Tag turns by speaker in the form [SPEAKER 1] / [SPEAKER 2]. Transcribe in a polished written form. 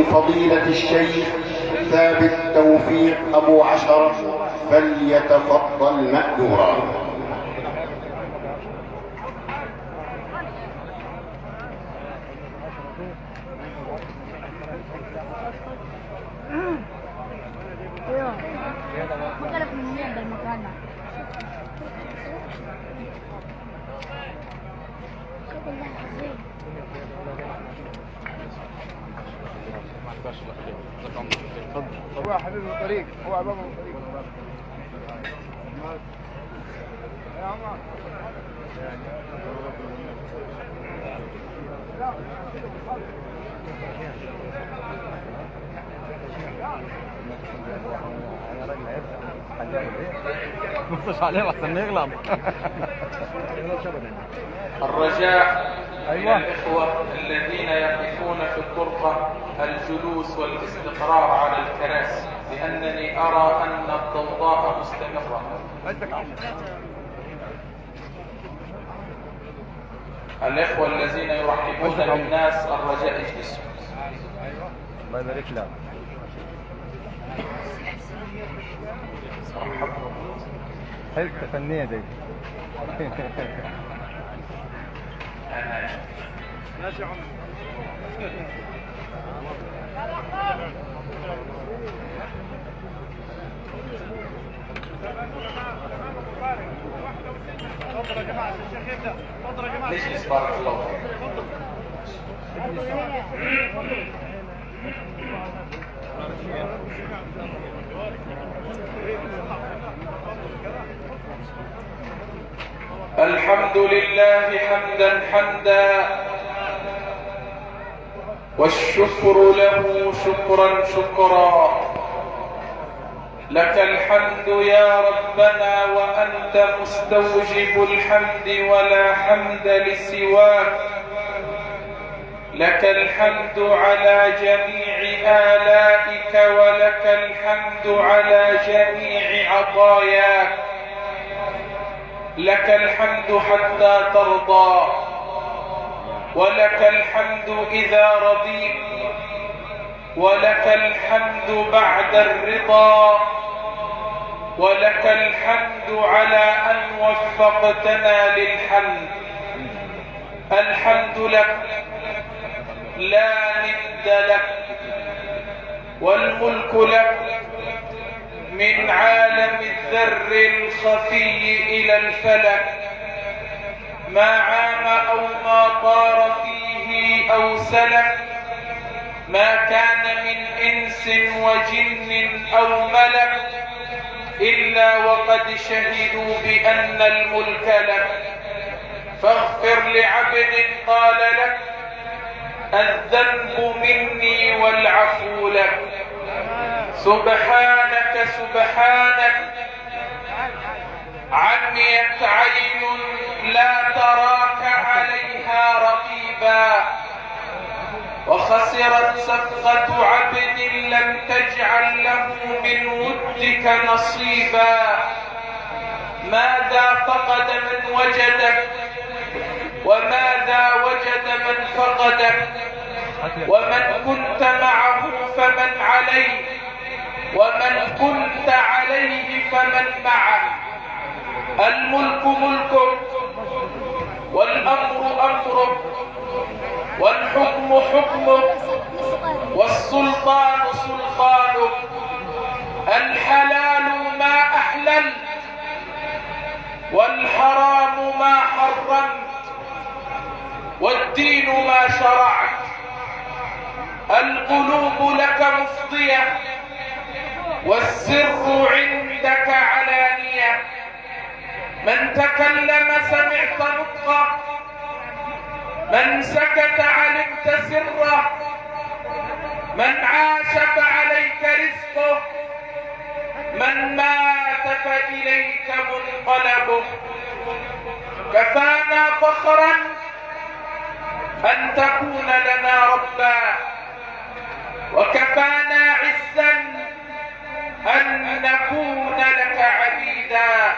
[SPEAKER 1] من فضيلة الشيخ ثابت توفيق أبو عشرة، فليتفضل مأجورا.
[SPEAKER 2] هو حبيب الطريق، هو امام الطريق يا عمر.
[SPEAKER 3] مش عليه احسن يغلط.
[SPEAKER 4] الرجاء من الإخوة الذين يقفون في الطرقة الجلوس والاستقرار على الكراسي، لأنني أرى أن الضوضاء مستمرة. الإخوة الذين يرحبون بالناس الرجاء اجلسوا.
[SPEAKER 3] الله يبارك لك. حلو فنية دي.
[SPEAKER 2] ماشي يا عمر. تفضل يا جماعة، الشيخ يبدأ. تفضل يا جماعة.
[SPEAKER 4] نجلس بارك الله فيك. الحمد لله حمدا حمدا، والشكر له شكرا شكرا. لك الحمد يا ربنا وأنت مستوجب الحمد ولا حمد لسواك. لك الحمد على جميع آلائك، ولك الحمد على جميع عطاياك. لك الحمد حتى ترضى، ولك الحمد إذا رضيت، ولك الحمد بعد الرضا، ولك الحمد على أن وفقتنا للحمد. الحمد لك لا ند لك، والملك لك من عالم الذر الخفي إلى الفلك. ما عام أو ما طار فيه أو سلك، ما كان من إنس وجن أو ملك، إلا وقد شهدوا بأن الملك لك. فاغفر لعبد قال لك الذنب مني والعفو لك. سبحانك سبحانك، عميت عين لا تراك عليها رقيبا، وخسرت صفقة عبد لم تجعل له من ودك نصيبا. ماذا فقد من وجدك، وماذا وجد من فقدك. ومن كنت معه فمن عليه، ومن كنت عليه فمن معه. الملك ملكك، والأمر أمرك، والحكم حكمك، والسلطان سلطانك. الحلال ما أحلل، والحرام ما حرمت، والدين ما شرعت. القلوب لك مفضية، والسر عندك علانية. من تكلم سمعت نطقه، من سكت علمت سره، من عاش فعليك رزقه، من مات فإليك منقلبه. كفانا فخرا أن تكون لنا ربا، وكفانا عزا أن نكون لك عبيدا.